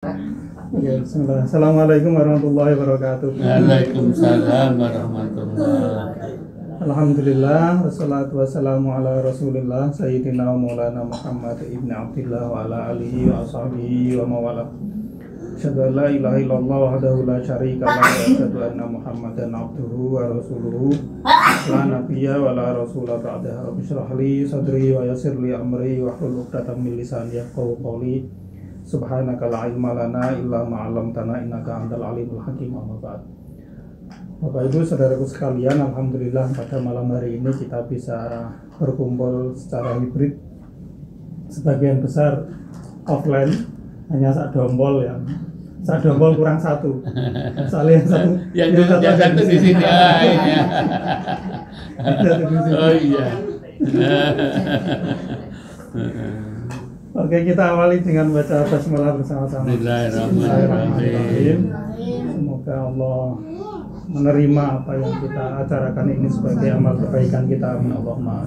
Ya, bismillah. Assalamualaikum warahmatullahi wabarakatuh. Waalaikumsalam warahmatullahi. Alhamdulillah, wassalatu wassalamu ala rasulillah Sayyidina wa maulana Muhammad ibn Abdillah wa ala alihi wa ashabihi wa mawala. Asyhadu an la ilaha illallah wahdahu la syarika lah wa asyhadu anna Muhammadan abduhu wa rasuluhu la nabiyya wa la rasula ba'dahu. Rabbi shrah li sadri wa yassir li amri wa hlul 'uqdatam min lisani yafqahu qawli. Subhanaka la ilma lana illa ma 'allamtana innaka antal alimul hakim. Amma ba'd. Bapak Ibu saudaraku sekalian, alhamdulillah pada malam hari ini kita bisa berkumpul secara hibrid. Sebagian besar offline, hanya sak dombol kurang satu. Soalnya yang satu di sini. Oh iya. Oke, kita awali dengan baca basmalah bersama-sama. Bismillahirrahmanirrahim. Semoga Allah menerima apa yang kita acarakan ini sebagai amal kebaikan kita. Amin Allahumma.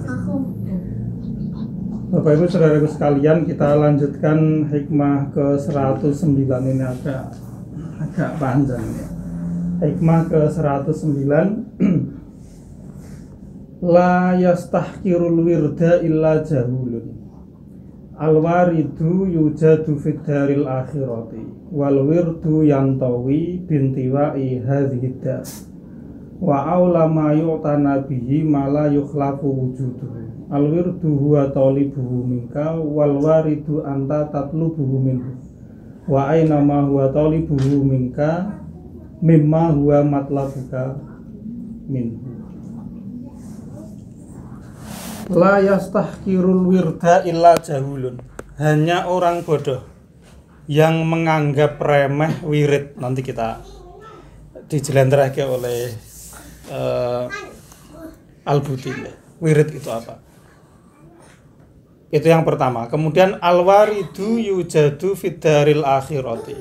Bapak Ibu saudaraku sekalian, kita lanjutkan hikmah ke 109. Ini agak panjang ya. Hikmah ke 109. La yastahkirul wirda illa jahulun. Al-waridu yujadu fid daril akhirati wal wirdu yantawi bintiwa'i hadhihi dar wa aula ma yu'tana bihi ma la yukhlafu wujuduhu. Al-wirdu huwa talibuhu minka wal waridu anta tatlubuhu minhu wa aina ma huwa talibuhu minka mimma huwa matlabuka minhu. La yastahkirul wirda illa jahulun. Hanya orang bodoh yang menganggap remeh wirid. Nanti kita dijelentrahkan oleh Al-Buti. Wirid itu apa? Itu yang pertama. Kemudian al-waridu yujadu fiddaril akhirati.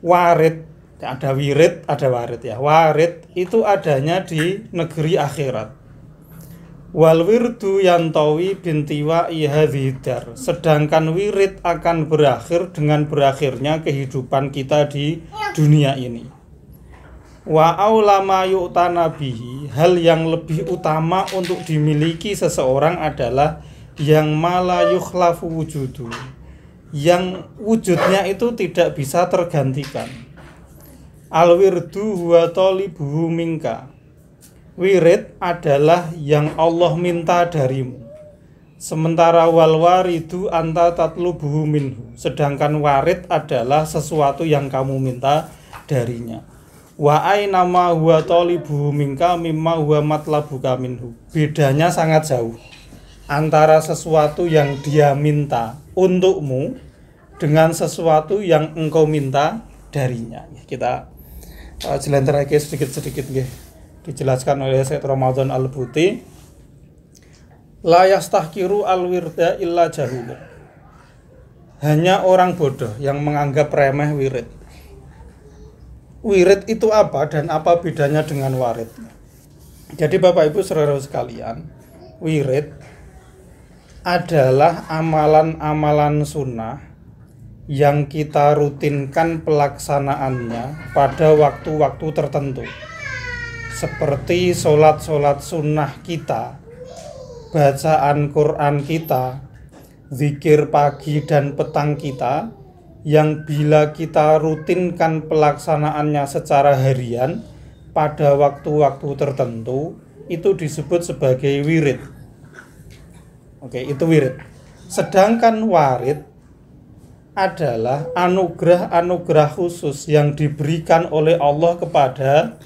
Warid, ada wirid, ada warid ya. Warid itu adanya di negeri akhirat. Wal wirdu yantawi bintiwa ihadzidar. Sedangkan wirid akan berakhir dengan berakhirnya kehidupan kita di dunia ini. Wa aulama yu'tana bihi. Hal yang lebih utama untuk dimiliki seseorang adalah yang mala yukhlafu wujudu, yang wujudnya itu tidak bisa tergantikan. Al wirdu huwa talibuhu minka. Wirid adalah yang Allah minta darimu. Sementara wal waridu anta tatlubuhu minhu. Sedangkan warid adalah sesuatu yang kamu minta darinya. Wa aina ma huwa talibuhu minka mimma huwa matlabuka minhu. Bedanya sangat jauh antara sesuatu yang dia minta untukmu dengan sesuatu yang engkau minta darinya. Kita jelentrahke sedikit-sedikit nggih. Dijelaskan oleh Syekh Ramadan Al-Buti. La yastahkiru al-wirda illa jahulun. Hanya orang bodoh yang menganggap remeh wirid. Wirid itu apa dan apa bedanya dengan warid? Jadi Bapak Ibu saudara sekalian, wirid adalah amalan-amalan sunnah yang kita rutinkan pelaksanaannya pada waktu-waktu tertentu. Seperti sholat-sholat sunnah kita, bacaan Quran kita, zikir pagi dan petang kita, yang bila kita rutinkan pelaksanaannya secara harian pada waktu-waktu tertentu, itu disebut sebagai wirid. Oke, itu wirid. Sedangkan warid adalah anugerah-anugerah khusus yang diberikan oleh Allah kepada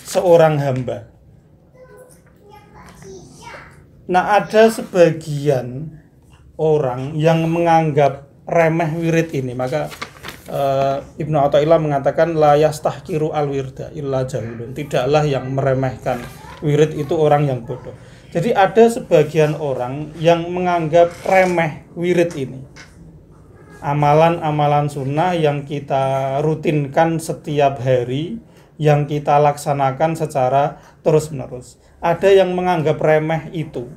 seorang hamba. Nah, ada sebagian orang yang menganggap remeh wirid ini. Maka Ibnu Athaillah mengatakan la yastahkiru al-wirda illa jahulun. Tidaklah yang meremehkan wirid itu orang yang bodoh. Jadi ada sebagian orang yang menganggap remeh wirid ini. Amalan-amalan sunnah yang kita rutinkan setiap hari, yang kita laksanakan secara terus-menerus. Ada yang menganggap remeh itu.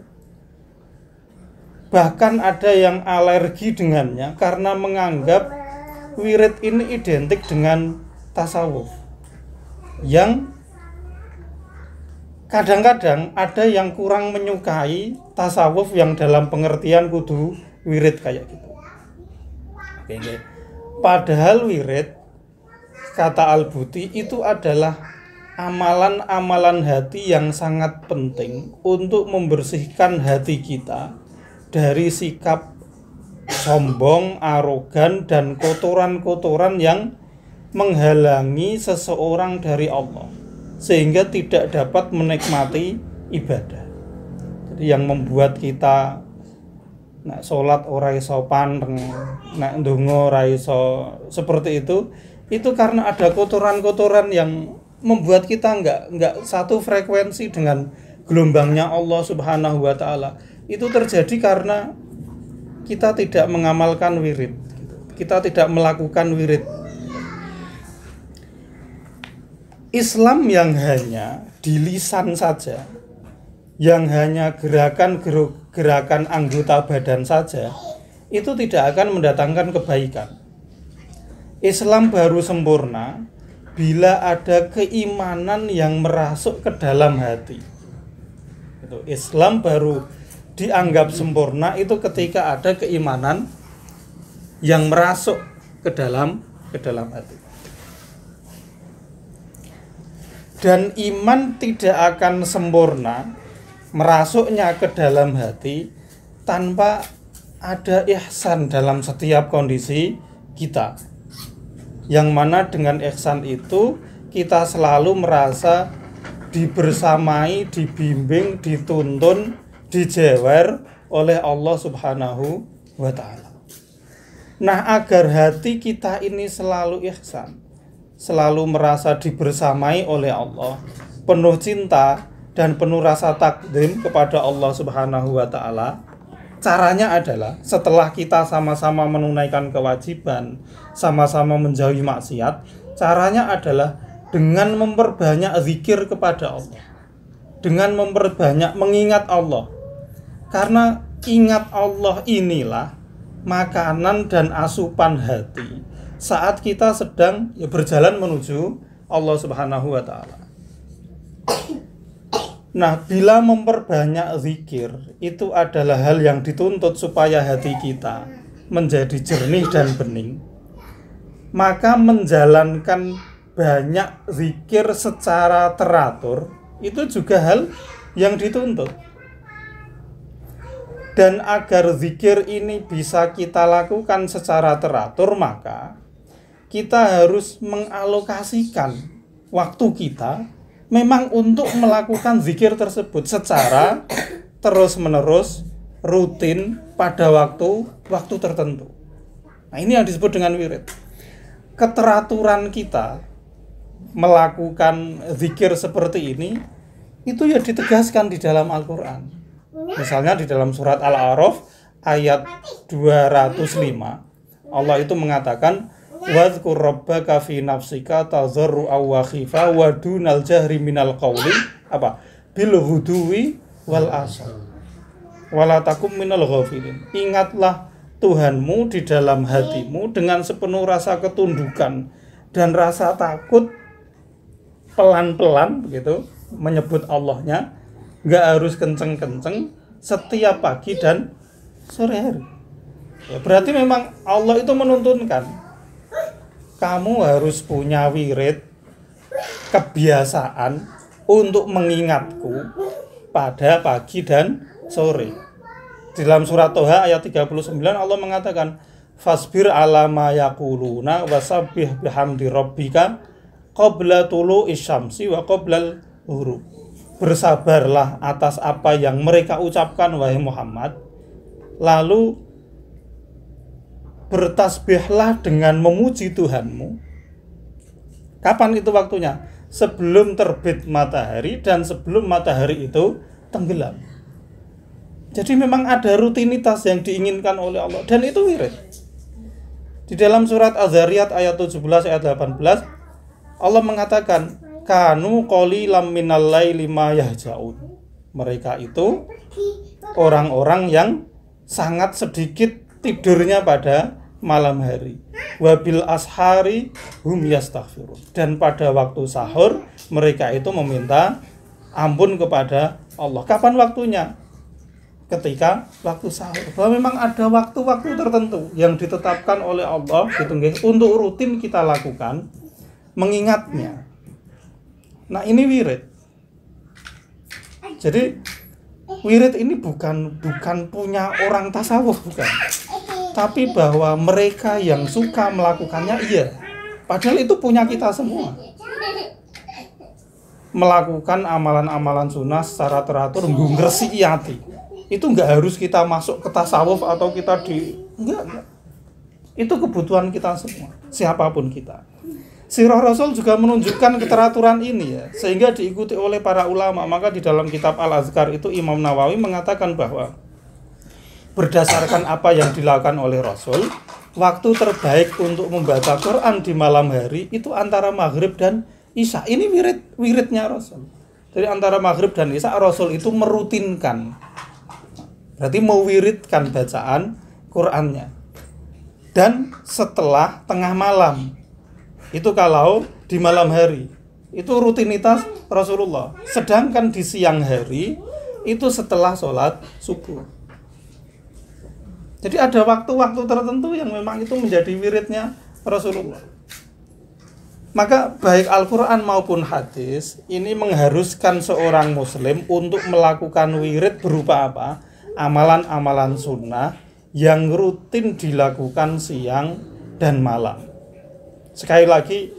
Bahkan ada yang alergi dengannya karena menganggap wirid ini identik dengan tasawuf. Yang kadang-kadang ada yang kurang menyukai tasawuf yang dalam pengertian kudu wirid kayak gitu. Oke. Padahal wirid, kata Al-Buti, itu adalah amalan-amalan hati yang sangat penting untuk membersihkan hati kita dari sikap sombong, arogan, dan kotoran-kotoran yang menghalangi seseorang dari Allah sehingga tidak dapat menikmati ibadah. Jadi yang membuat kita nak sholat ora iso panteng, nak ndonga ora iso seperti itu karena ada kotoran-kotoran yang membuat kita enggak satu frekuensi dengan gelombangnya Allah Subhanahu wa taala. Itu terjadi karena kita tidak mengamalkan wirid. Kita tidak melakukan wirid. Islam yang hanya di lisan saja, yang hanya gerakan anggota badan saja, itu tidak akan mendatangkan kebaikan. Islam baru sempurna bila ada keimanan yang merasuk ke dalam hati. Islam baru dianggap sempurna itu ketika ada keimanan yang merasuk ke dalam hati. Dan iman tidak akan sempurna merasuknya ke dalam hati tanpa ada ihsan dalam setiap kondisi kita. Yang mana dengan ihsan itu kita selalu merasa dibersamai, dibimbing, dituntun, dijewer oleh Allah Subhanahu wa taala. Nah, agar hati kita ini selalu ihsan, selalu merasa dibersamai oleh Allah, penuh cinta dan penuh rasa takdim kepada Allah Subhanahu wa taala. Caranya adalah setelah kita sama-sama menunaikan kewajiban, sama-sama menjauhi maksiat, caranya adalah dengan memperbanyak zikir kepada Allah. Dengan memperbanyak mengingat Allah. Karena ingat Allah inilah makanan dan asupan hati saat kita sedang berjalan menuju Allah Subhanahu wa taala. Nah, bila memperbanyak zikir itu adalah hal yang dituntut supaya hati kita menjadi jernih dan bening, maka menjalankan banyak zikir secara teratur itu juga hal yang dituntut. Dan agar zikir ini bisa kita lakukan secara teratur, maka kita harus mengalokasikan waktu kita memang untuk melakukan zikir tersebut secara terus-menerus, rutin, pada waktu tertentu. Nah, ini yang disebut dengan wirid. Keteraturan kita melakukan zikir seperti ini itu ya ditegaskan di dalam Al-Qur'an. Misalnya di dalam surat Al-A'raf ayat 205, Allah itu mengatakan wadhkur rabbaka fi nafsika tadharru'a wa khifa wa dunal jahri minal qawli bil ghuduwi wal asal wala takum minal ghafilin. Ingatlah Tuhanmu di dalam hatimu dengan sepenuh rasa ketundukan dan rasa takut, pelan-pelan begitu menyebut Allahnya, enggak harus kenceng-kenceng, setiap pagi dan sore hari. Ya, berarti memang Allah itu menuntunkan kamu harus punya wirid, kebiasaan untuk mengingatku pada pagi dan sore. Di dalam surat Toha ayat 39 Allah mengatakan fasbir ala ma yaquluna wasabbih bihamdi rabbika qabla tulu'isy syamsi wa qablal ghurub. Bersabarlah atas apa yang mereka ucapkan wahai Muhammad, lalu bertasbihlah dengan memuji Tuhanmu. Kapan itu waktunya? Sebelum terbit matahari dan sebelum matahari itu tenggelam. Jadi memang ada rutinitas yang diinginkan oleh Allah dan itu wirid. Di dalam surat Az-Zariyat ayat 17 ayat 18 Allah mengatakan kanu qalilam minal laili ma yahjaun. Mereka itu orang-orang yang sangat sedikit tidurnya pada malam hari. Wabil ashari hum yastaghfirun. Dan pada waktu sahur mereka itu meminta ampun kepada Allah. Kapan waktunya? Ketika waktu sahur. Bahwa memang ada waktu-waktu tertentu yang ditetapkan oleh Allah gitu guys, untuk rutin kita lakukan mengingatnya. Nah, ini wirid. Jadi wirid ini bukan punya orang tasawuf, bukan. Tapi bahwa mereka yang suka melakukannya, iya. Padahal itu punya kita semua. Melakukan amalan-amalan sunnah secara teratur, nggresiki hati. Itu enggak harus kita masuk ke tasawuf atau kita enggak. Itu kebutuhan kita semua, siapapun kita. Sirah Rasul juga menunjukkan keteraturan ini ya, sehingga diikuti oleh para ulama. Maka di dalam kitab Al-Azkar itu Imam Nawawi mengatakan bahwa berdasarkan apa yang dilakukan oleh Rasul, waktu terbaik untuk membaca Quran di malam hari itu antara maghrib dan isya. Ini wiridnya Rasul. Jadi antara maghrib dan isya Rasul itu merutinkan. Berarti mewiridkan bacaan Qurannya. Dan setelah tengah malam. Itu kalau di malam hari. Itu rutinitas Rasulullah. Sedangkan di siang hari itu setelah sholat subuh. Jadi ada waktu-waktu tertentu yang memang itu menjadi wiridnya Rasulullah. Maka baik Al-Quran maupun hadis ini mengharuskan seorang muslim untuk melakukan wirid berupa apa? Amalan-amalan sunnah yang rutin dilakukan siang dan malam. Sekali lagi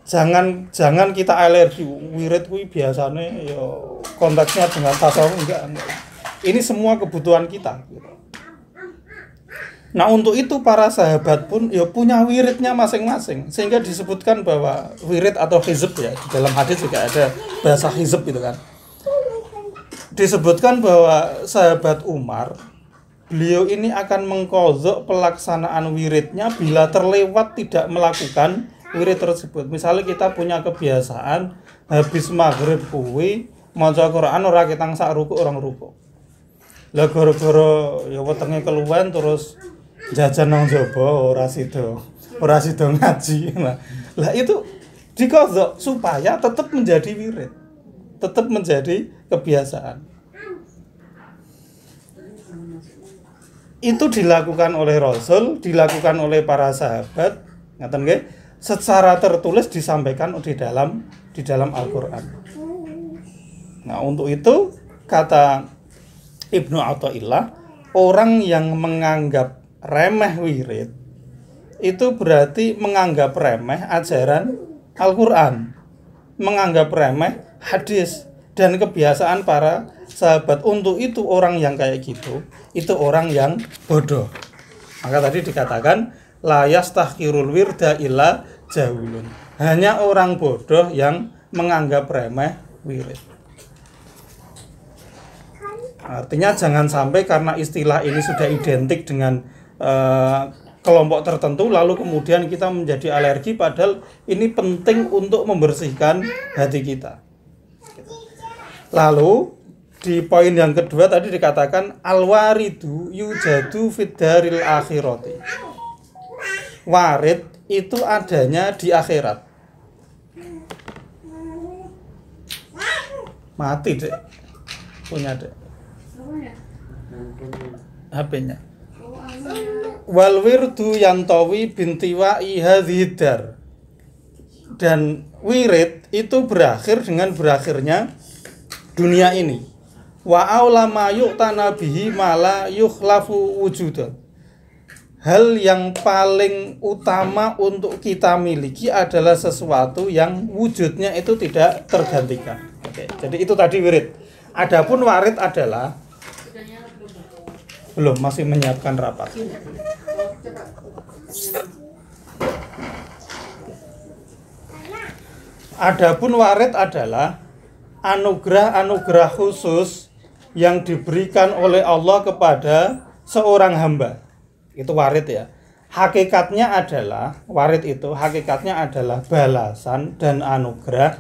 jangan kita alergi wirid kuwi biasanya ya konteksnya dengan tasawuf enggak. Ini semua kebutuhan kita gitu. Nah, untuk itu para sahabat pun ya punya wiridnya masing-masing, sehingga disebutkan bahwa wirid atau hizb ya, di dalam hadis juga ada bahasa hizb gitu kan. Disebutkan bahwa sahabat Umar, beliau ini akan mengqadha pelaksanaan wiridnya bila terlewat tidak melakukan wirid tersebut. Misalnya kita punya kebiasaan habis maghrib kuwi maca Quran ora ketang sak ruku orang ruku. Lah gara-gara ya wetenge keluwen terus jajan nang jaba ora sida ngaji. Lah itu diqadha supaya tetap menjadi wirid, tetap menjadi kebiasaan. Itu dilakukan oleh Rasul, dilakukan oleh para sahabat, ngaten nggih, secara tertulis disampaikan di dalam Al-Qur'an. Nah, untuk itu kata Ibnu Athaillah, orang yang menganggap remeh wirid itu berarti menganggap remeh ajaran Al-Qur'an, menganggap remeh hadis dan kebiasaan para sahabat. Untuk itu orang yang kayak gitu itu orang yang bodoh. Maka tadi dikatakan la yastahqirul wirda illa jahilun. Hanya orang bodoh yang menganggap remeh wirid. Artinya jangan sampai karena istilah ini sudah identik dengan kelompok tertentu lalu kemudian kita menjadi alergi, padahal ini penting untuk membersihkan hati kita. Lalu di poin yang kedua tadi dikatakan al-waridu yujadu fid daril akhirati. Warid itu adanya di akhirat. Mati dek. Punya dek. HP-nya. Wal wirdu yantawi bintiwa'i hadhidar. Dan wirid itu berakhir dengan berakhirnya dunia ini. Wa aulama yu'tana bihi mala yukhlafu wujudan. Hal yang paling utama untuk kita miliki adalah sesuatu yang wujudnya itu tidak tergantikan. Oke, jadi itu tadi wirid. Adapun warid adalah belum, masih menyiapkan rapat. Adapun warid adalah anugerah-anugerah khusus yang diberikan oleh Allah kepada seorang hamba. Itu warid ya. Hakikatnya adalah, warid itu hakikatnya adalah balasan dan anugerah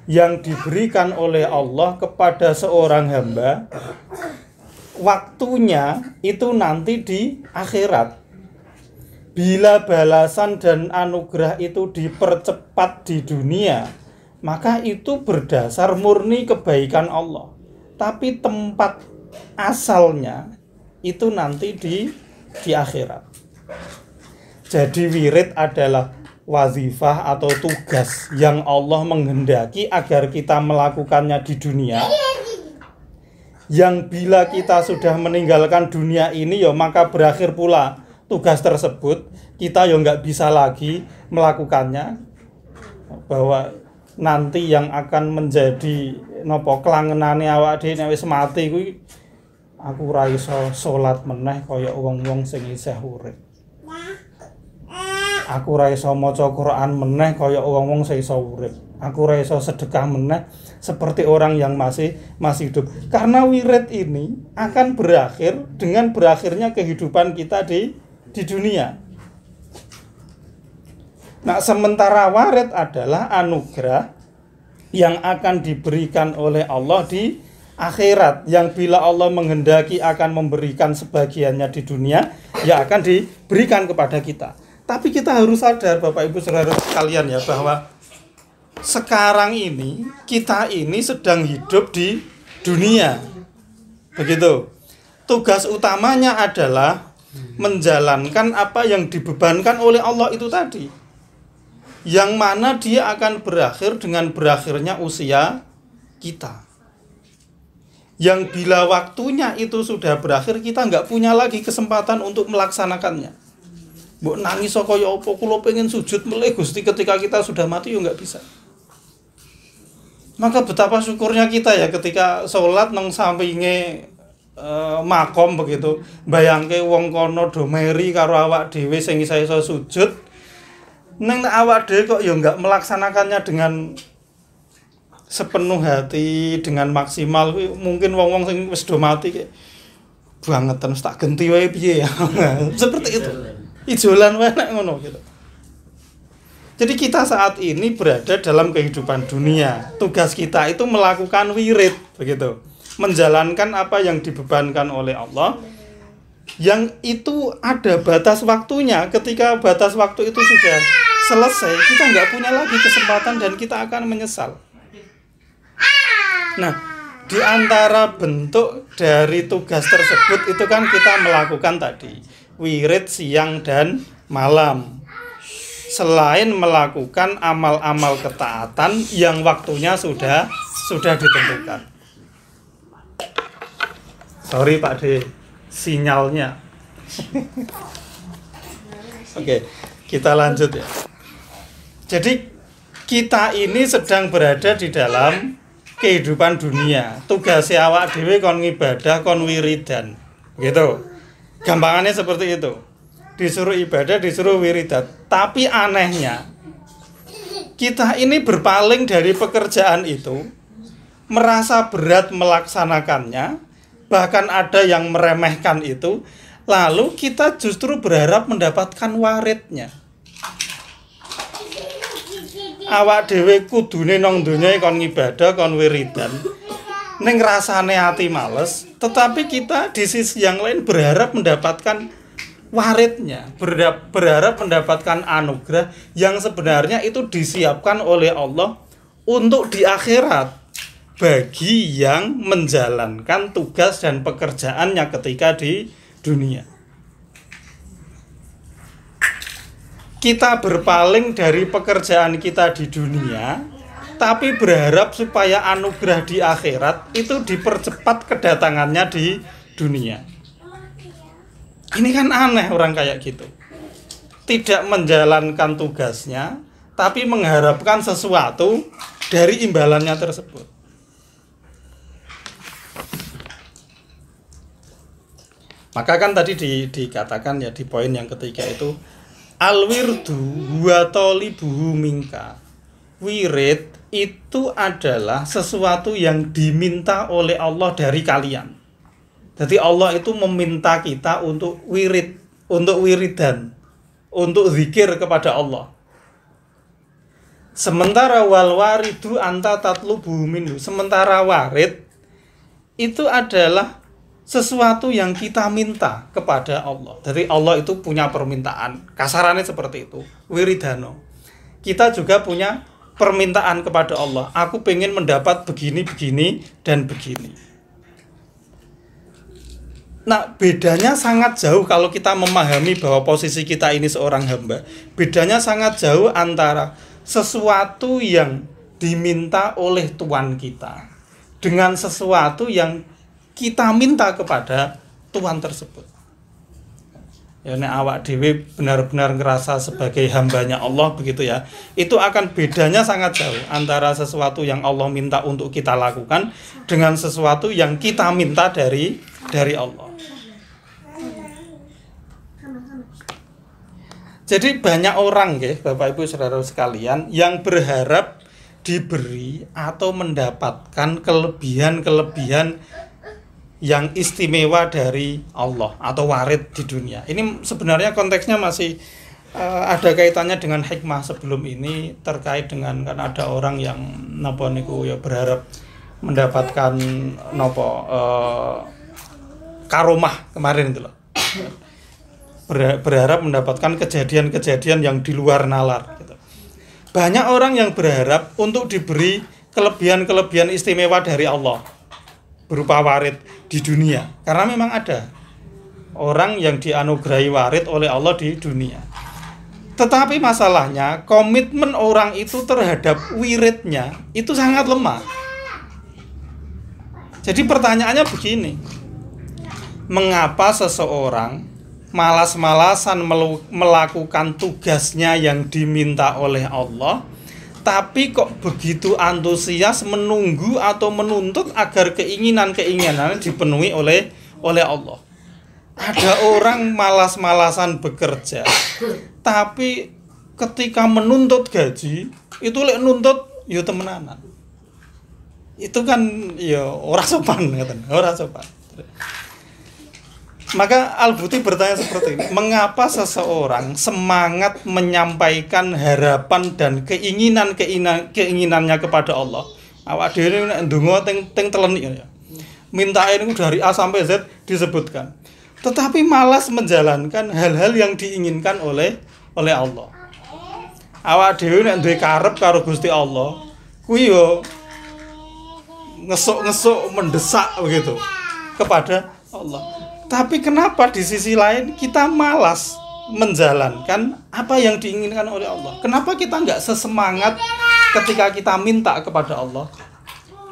yang diberikan oleh Allah kepada seorang hamba. Waktunya itu nanti di akhirat. Bila balasan dan anugerah itu dipercepat di dunia, maka itu berdasar murni kebaikan Allah. Tapi tempat asalnya itu nanti di akhirat. Jadi wirid adalah wazifah atau tugas yang Allah menghendaki agar kita melakukannya di dunia. Yang bila kita sudah meninggalkan dunia ini ya maka berakhir pula tugas tersebut, kita ya nggak bisa lagi melakukannya, bahwa nanti yang akan menjadi nopo klangenane awak dhewe nek wis mati kuwi aku ora iso salat meneh kaya wong-wong sing isih urip. Aku ora iso maca Quran meneh kaya wong-wong sing iso urip. Aku ora iso sedekah meneh seperti orang yang masih hidup. Karena wirid ini akan berakhir dengan berakhirnya kehidupan kita di dunia. Nah, sementara warid adalah anugerah yang akan diberikan oleh Allah di akhirat, yang bila Allah menghendaki akan memberikan sebagiannya di dunia, ya akan diberikan kepada kita. Tapi kita harus sadar Bapak Ibu Saudara sekalian ya, bahwa sekarang ini kita ini sedang hidup di dunia. Begitu. Tugas utamanya adalah menjalankan apa yang dibebankan oleh Allah itu tadi, yang mana dia akan berakhir dengan berakhirnya usia kita, yang bila waktunya itu sudah berakhir kita nggak punya lagi kesempatan untuk melaksanakannya. Mbok nangis kaya apa kula pengen sujud meleh Gusti ketika kita sudah mati yo nggak bisa. Maka betapa syukurnya kita ya ketika sholat nang sampinge makom begitu, bayangke wong kono do meri karo awak dhewe sing iso sujud, neng awak dhewe kok ya nggak melaksanakannya dengan sepenuh hati, dengan maksimal. Mungkin wong-wong sing wis do mati kayak bangetan tak genti wae piye ya. Seperti itu. Ijolan wae nek ngono gitu. Jadi kita saat ini berada dalam kehidupan dunia. Tugas kita itu melakukan wirid begitu. Menjalankan apa yang dibebankan oleh Allah, yang itu ada batas waktunya. Ketika batas waktu itu sudah selesai, kita nggak punya lagi kesempatan dan kita akan menyesal. Nah, di antara bentuk dari tugas tersebut itu kan kita melakukan tadi wirid siang dan malam, selain melakukan amal-amal ketaatan yang waktunya sudah ditentukan. Sorry Pak D, sinyalnya. Oke, kita lanjut ya. Jadi kita ini sedang berada di dalam kehidupan dunia. Tugasnya awak dhewe kon ngibadah, kon wiridan. Gitu. Gampangannya seperti itu. Disuruh ibadah, disuruh wiridan. Tapi anehnya, kita ini berpaling dari pekerjaan itu, merasa berat melaksanakannya, bahkan ada yang meremehkan itu, lalu kita justru berharap mendapatkan waridnya. Awak dhewe kudune nang donya kon ngibadah, kon wiridan, ning rasane ati males, tetapi kita di sisi yang lain berharap mendapatkan waridnya, berharap mendapatkan anugerah yang sebenarnya itu disiapkan oleh Allah untuk di akhirat bagi yang menjalankan tugas dan pekerjaannya ketika di dunia. Kita berpaling dari pekerjaan kita di dunia, tapi berharap supaya anugerah di akhirat itu dipercepat kedatangannya di dunia. Ini kan aneh orang kayak gitu. Tidak menjalankan tugasnya, tapi mengharapkan sesuatu dari imbalannya tersebut. Maka kan tadi dikatakan ya di poin yang ketiga itu al-wirdu huwa talibuhu minka. Wirid itu adalah sesuatu yang diminta oleh Allah dari kalian. Jadi Allah itu meminta kita untuk wirid, untuk wiridan, untuk zikir kepada Allah. Sementara wal waridu anta tatlubu minhu. Sementara warid itu adalah sesuatu yang kita minta kepada Allah. Jadi Allah itu punya permintaan, kasarannya seperti itu, wiridano. Kita juga punya permintaan kepada Allah. Aku pengen mendapat begini, begini, dan begini. Nah, bedanya sangat jauh kalau kita memahami bahwa posisi kita ini seorang hamba. Bedanya sangat jauh antara sesuatu yang diminta oleh Tuhan kita dengan sesuatu yang kita minta kepada Tuhan tersebut. Ya, nek awak dhewe benar-benar ngerasa sebagai hambanya Allah begitu ya. Itu akan bedanya sangat jauh antara sesuatu yang Allah minta untuk kita lakukan dengan sesuatu yang kita minta dari Allah. Jadi banyak orang Bapak Ibu Saudara sekalian yang berharap diberi atau mendapatkan kelebihan-kelebihan yang istimewa dari Allah atau warid di dunia. Ini sebenarnya konteksnya masih ada kaitannya dengan hikmah sebelum ini terkait dengan kan ada orang yang napa niku ya berharap mendapatkan napa karomah kemarin itu loh. Berharap mendapatkan kejadian-kejadian yang di luar nalar gitu. Banyak orang yang berharap untuk diberi kelebihan-kelebihan istimewa dari Allah berupa warid di dunia, karena memang ada orang yang dianugerahi warid oleh Allah di dunia. Tetapi masalahnya komitmen orang itu terhadap wiridnya itu sangat lemah. Jadi pertanyaannya begini, mengapa seseorang malas-malasan melakukan tugasnya yang diminta oleh Allah, tapi kok begitu antusias menunggu atau menuntut agar keinginan-keinginannya dipenuhi oleh Allah. Ada orang malas-malasan bekerja, tapi ketika menuntut gaji, itu lek nuntut ya temenanan. Itu kan ya ora sopan ngaten, ora sopan. Maka Al-Buti bertanya seperti ini, mengapa seseorang semangat menyampaikan harapan dan keinginannya kepada Allah? Awak dhewe nek ndonga teng telenik ya. Mintae niku dari A sampai Z disebutkan. Tetapi malas menjalankan hal-hal yang diinginkan oleh Allah. Awak dhewe nek duwe karep karo Gusti Allah, kuwi yo ngesuk-ngesuk mendesak begitu kepada Allah. Tapi kenapa di sisi lain kita malas menjalankan apa yang diinginkan oleh Allah? Kenapa kita nggak sesemangat ketika kita minta kepada Allah?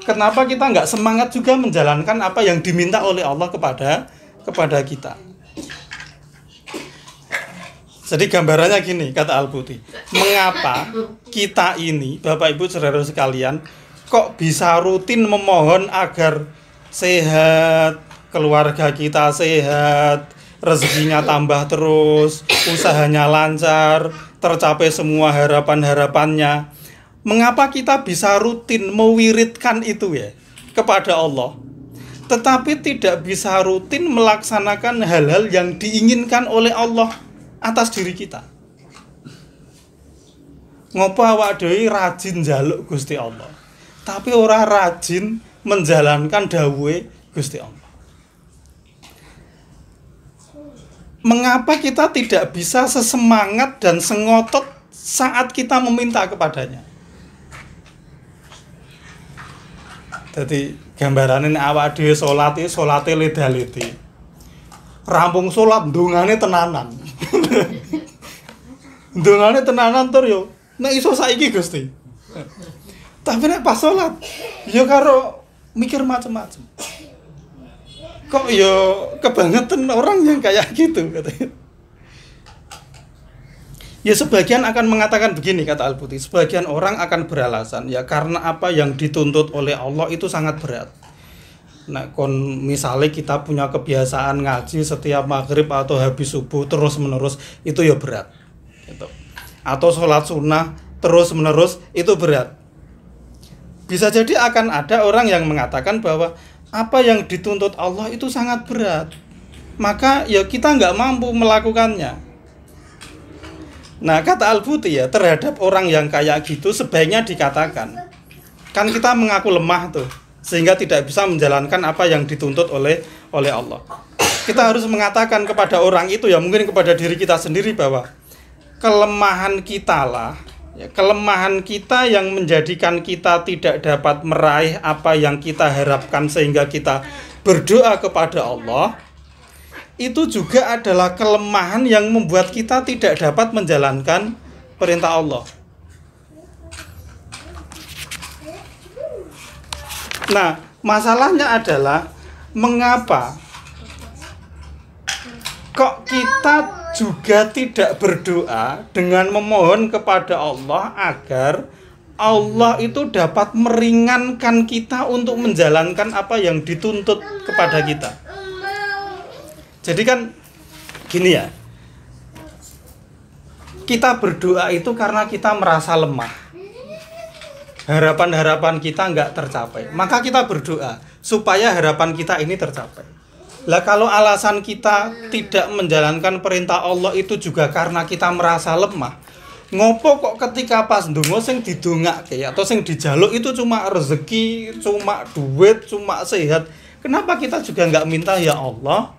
Kenapa kita nggak semangat juga menjalankan apa yang diminta oleh Allah kepada kita? Jadi gambarannya gini, kata Al-Buti. Mengapa kita ini, Bapak Ibu Saudara sekalian, kok bisa rutin memohon agar sehat, keluarga kita sehat, rezekinya tambah terus, usahanya lancar, tercapai semua harapan-harapannya. Mengapa kita bisa rutin mewiridkan itu ya kepada Allah, tetapi tidak bisa rutin melaksanakan hal-hal yang diinginkan oleh Allah atas diri kita? Ngopo awak dhewe rajin njaluk Gusti Allah, tapi ora rajin menjalankan dawuhe Gusti Allah. Mengapa kita tidak bisa sesemangat dan sengotot saat kita meminta kepadanya? Jadi gambarannya awak dhewe salate leda-ledi. Rampung salat ndongane tenanan. Ndongane tenanan tur yo. Nek iso saiki Gusti. Tapi nek pas salat yo karo mikir macam-macam. Kok ya kebangetan orang yang kayak gitu katanya. Ya sebagian akan mengatakan begini, kata Al-Buti, sebagian orang akan beralasan ya karena apa yang dituntut oleh Allah itu sangat berat. Nah, misalnya kita punya kebiasaan ngaji setiap maghrib atau habis subuh terus menerus, itu ya berat gitu. Atau sholat sunnah terus menerus, itu berat. Bisa jadi akan ada orang yang mengatakan bahwa apa yang dituntut Allah itu sangat berat, maka ya kita nggak mampu melakukannya. Nah, kata Al-Buti ya, terhadap orang yang kayak gitu sebaiknya dikatakan, kan kita mengaku lemah tuh, sehingga tidak bisa menjalankan apa yang dituntut oleh oleh Allah. Kita harus mengatakan kepada orang itu, ya mungkin kepada diri kita sendiri, bahwa kelemahan kita lah, ya, kelemahan kita yang menjadikan kita tidak dapat meraih apa yang kita harapkan sehingga kita berdoa kepada Allah, itu juga adalah kelemahan yang membuat kita tidak dapat menjalankan perintah Allah. Nah, masalahnya adalah mengapa kok kita juga tidak berdoa dengan memohon kepada Allah agar Allah itu dapat meringankan kita untuk menjalankan apa yang dituntut kepada kita. Jadi kan gini ya, kita berdoa itu karena kita merasa lemah, harapan-harapan kita nggak tercapai, maka kita berdoa supaya harapan kita ini tercapai. Lah kalau alasan kita tidak menjalankan perintah Allah itu juga karena kita merasa lemah, ngopo kok ketika pas ndonga sing didongake atau sing dijaluk itu cuma rezeki, cuma duit, cuma sehat, kenapa kita juga nggak minta, ya Allah,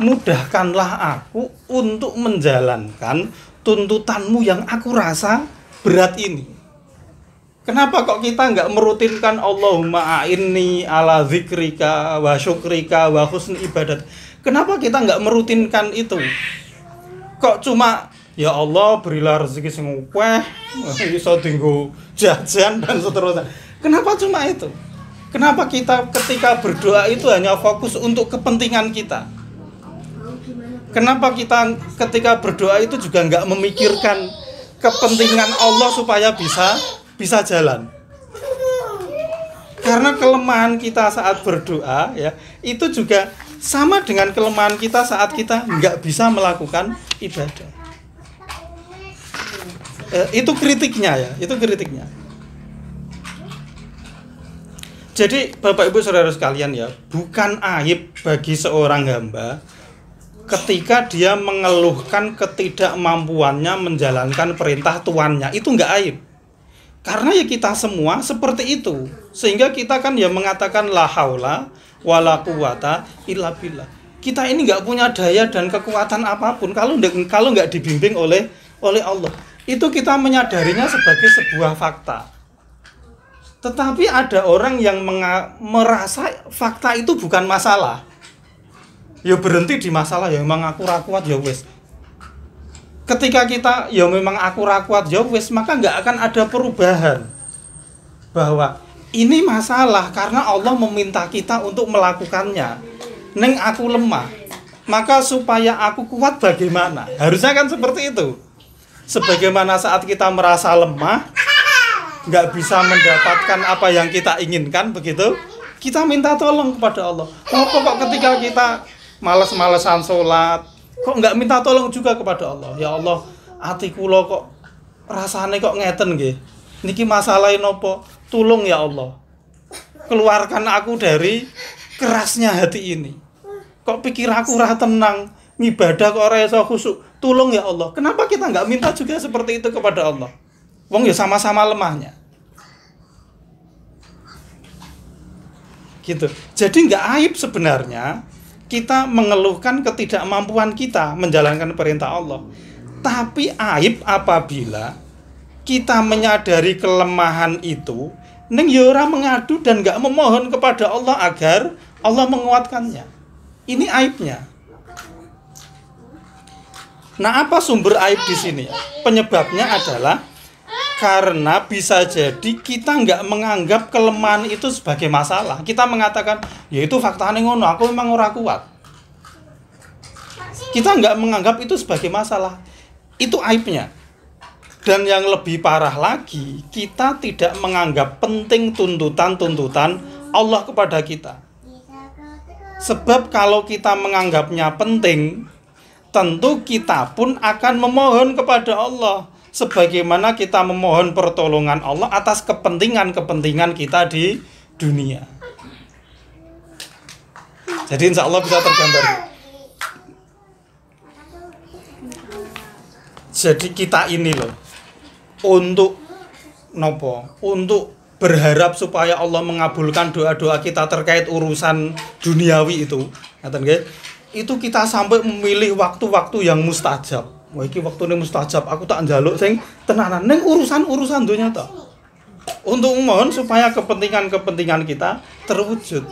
mudahkanlah aku untuk menjalankan tuntutanmu yang aku rasa berat ini. Kenapa kok kita nggak merutinkan Allahumma a'inni ala zikrika wa syukrika wa husni ibadat? Kenapa kita nggak merutinkan itu? Kok cuma ya Allah berilah rezeki sing akeh, iso dienggo jajan dan seterusnya. Kenapa cuma itu? Kenapa kita ketika berdoa itu hanya fokus untuk kepentingan kita? Kenapa kita ketika berdoa itu juga nggak memikirkan kepentingan Allah supaya bisa jalan? Karena kelemahan kita saat berdoa ya itu juga sama dengan kelemahan kita saat kita nggak bisa melakukan ibadah. Itu kritiknya ya, itu kritiknya. Jadi Bapak Ibu Saudara sekalian ya, bukan aib bagi seorang hamba ketika dia mengeluhkan ketidakmampuannya menjalankan perintah tuannya. Itu nggak aib. Karena ya kita semua seperti itu. Sehingga kita kan ya mengatakan la haula wala quwata illa billah. Kita ini nggak punya daya dan kekuatan apapun kalau nggak dibimbing oleh Allah. Itu kita menyadarinya sebagai sebuah fakta. Tetapi ada orang yang merasa fakta itu bukan masalah. Ya berhenti di masalah, ya memang aku ra kuat ya wis. Ketika kita ya memang aku ra kuat ya wis, maka nggak akan ada perubahan. Bahwa ini masalah karena Allah meminta kita untuk melakukannya. Neng aku lemah, maka supaya aku kuat bagaimana? Harusnya kan seperti itu. Sebagaimana saat kita merasa lemah, nggak bisa mendapatkan apa yang kita inginkan, begitu, kita minta tolong kepada Allah. Kok ketika kita males-malesan sholat, kok nggak minta tolong juga kepada Allah? Ya Allah, hati kula kok rasane kok ngeten nggih. Niki masalahe napa? Tulung ya Allah. Keluarkan aku dari kerasnya hati ini. Kok pikir aku ora tenang, ngibadah kok ora iso khusyuk. Tulung ya Allah. Kenapa kita nggak minta juga seperti itu kepada Allah? Wong ya sama-sama lemahnya. Gitu. Jadi nggak aib sebenarnya kita mengeluhkan ketidakmampuan kita menjalankan perintah Allah. Tapi aib apabila kita menyadari kelemahan itu, ning ya ora mengadu dan nggak memohon kepada Allah agar Allah menguatkannya. Ini aibnya. Nah, apa sumber aib di sini? Penyebabnya adalah karena bisa jadi kita nggak menganggap kelemahan itu sebagai masalah. Kita mengatakan, ya itu faktanya ngono, aku memang ora kuat. Kita nggak menganggap itu sebagai masalah. Itu aibnya. Dan yang lebih parah lagi, kita tidak menganggap penting tuntutan-tuntutan Allah kepada kita. Sebab kalau kita menganggapnya penting, tentu kita pun akan memohon kepada Allah. Sebagaimana kita memohon pertolongan Allah atas kepentingan-kepentingan kita di dunia. Jadi insya Allah bisa tergambar. Jadi kita ini loh, untuk nopo, untuk berharap supaya Allah mengabulkan doa-doa kita terkait urusan duniawi itu, Ngaten nggih. Itu kita sampai memilih waktu-waktu yang mustajab. Wah iki waktune mustajab, aku tak njaluk sing tenanan ning urusan donya to. Untuk mohon supaya kepentingan kita terwujud.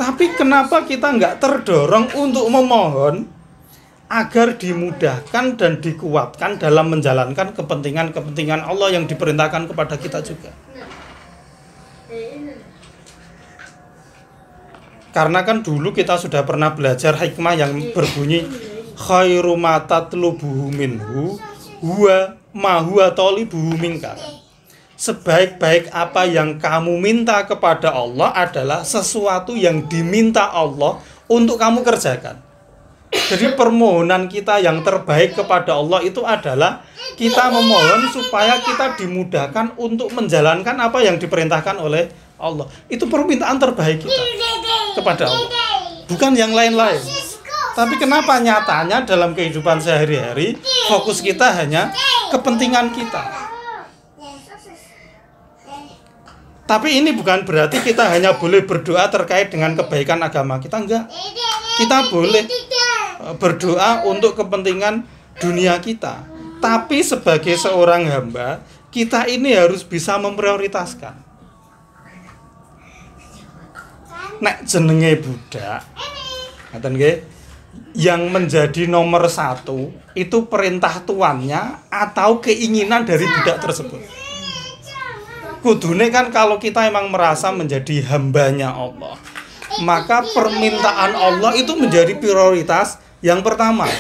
Tapi kenapa kita nggak terdorong untuk memohon agar dimudahkan dan dikuatkan dalam menjalankan kepentingan Allah yang diperintahkan kepada kita juga? Karena kan dulu kita sudah pernah belajar hikmah yang berbunyi khairu ma tatlubuhu minhu huwa ma huwa talibuhu minka. Sebaik-baik apa yang kamu minta kepada Allah adalah sesuatu yang diminta Allah untuk kamu kerjakan. Jadi permohonan kita yang terbaik kepada Allah itu adalah kita memohon supaya kita dimudahkan untuk menjalankan apa yang diperintahkan oleh Allah. Itu permintaan terbaik kita kepada Allah, bukan yang lain-lain. Tapi kenapa nyatanya dalam kehidupan sehari-hari fokus kita hanya kepentingan kita. Tapi ini bukan berarti kita hanya boleh berdoa terkait dengan kebaikan agama kita, enggak. Kita boleh berdoa untuk kepentingan dunia kita. Tapi sebagai seorang hamba, kita ini harus bisa memprioritaskan. Nek jenenge budak, ngaten nggih, yang menjadi nomor satu itu perintah tuannya atau keinginan dari budak tersebut. Kudune kan kalau kita emang merasa menjadi hambanya Allah, maka permintaan Allah itu menjadi prioritas yang pertama.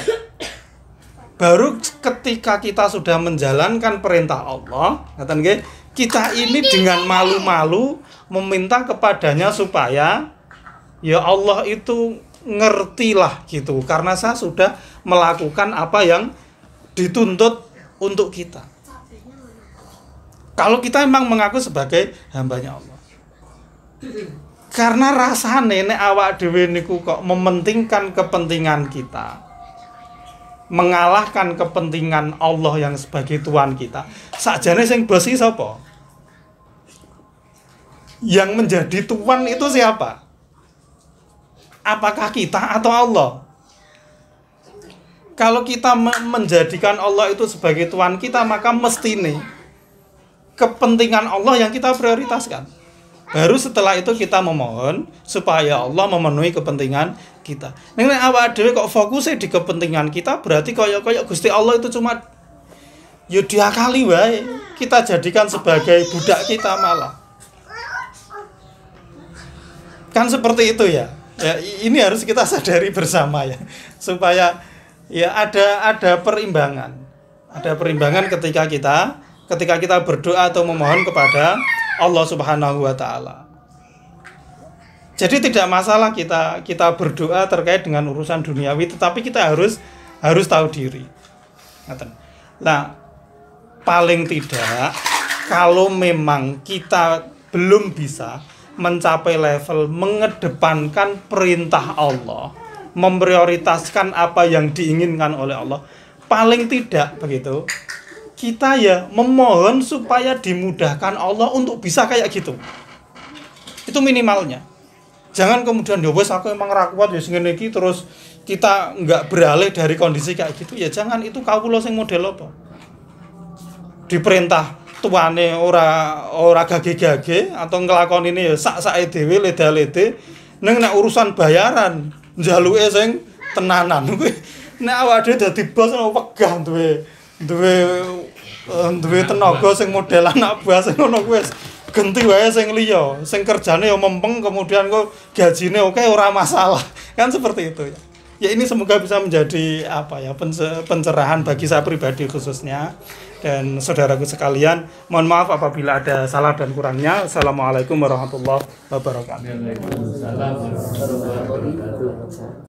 Baru ketika kita sudah menjalankan perintah Allah, ngaten nggih, kita ini dengan malu-malu meminta kepadanya supaya ya Allah itu ngertilah gitu, karena saya sudah melakukan apa yang dituntut untuk kita. Kalau kita memang mengaku sebagai hambanya Allah. Karena rasane nek awak dhewe niku kok mementingkan kepentingan kita, mengalahkan kepentingan Allah yang sebagai Tuhan kita. Sakjane sing bosi sapa? Yang menjadi Tuhan itu siapa? Apakah kita atau Allah? Kalau kita menjadikan Allah itu sebagai Tuhan kita, maka mestine kepentingan Allah yang kita prioritaskan. Baru setelah itu kita memohon supaya Allah memenuhi kepentingan kita. Nek awak dhewe kok fokusnya di kepentingan kita, berarti koyo Gusti Allah itu cuma ya diakali wae. Kita jadikan sebagai budak kita malah. Kan seperti itu ya. Ya ini harus kita sadari bersama ya. Supaya ya ada perimbangan. Ada perimbangan ketika kita berdoa atau memohon kepada Allah Subhanahu wa taala. Jadi tidak masalah kita berdoa terkait dengan urusan duniawi, tetapi kita harus tahu diri. Nah, paling tidak kalau memang kita belum bisa mencapai level mengedepankan perintah Allah, memprioritaskan apa yang diinginkan oleh Allah, paling tidak begitu kita ya memohon supaya dimudahkan Allah untuk bisa kayak gitu. Itu minimalnya. Jangan kemudian ya wes aku emang ra kuat ya sing ngene iki terus kita enggak beralih dari kondisi kayak gitu. Ya jangan, itu kawula sing model apa? Diperintah tuane ora gage-gage atau nglakoni ini ya sak-sake dhewe leda-lede. Ning nek urusan bayaran njaluke sing tenanan kuwi nek awake dhewe dadi bos wegah duwe tenaga sing model anak buah sing ngono kuwi genti wae sing liya, sing kerjane ya mempeng kemudian kok gajine oke ora masalah. Kan seperti itu ya. Ya ini semoga bisa menjadi pencerahan bagi saya pribadi khususnya dan saudaraku sekalian. Mohon maaf apabila ada salah dan kurangnya. Assalamualaikum warahmatullahi wabarakatuh. Waalaikumsalam warahmatullahi wabarakatuh.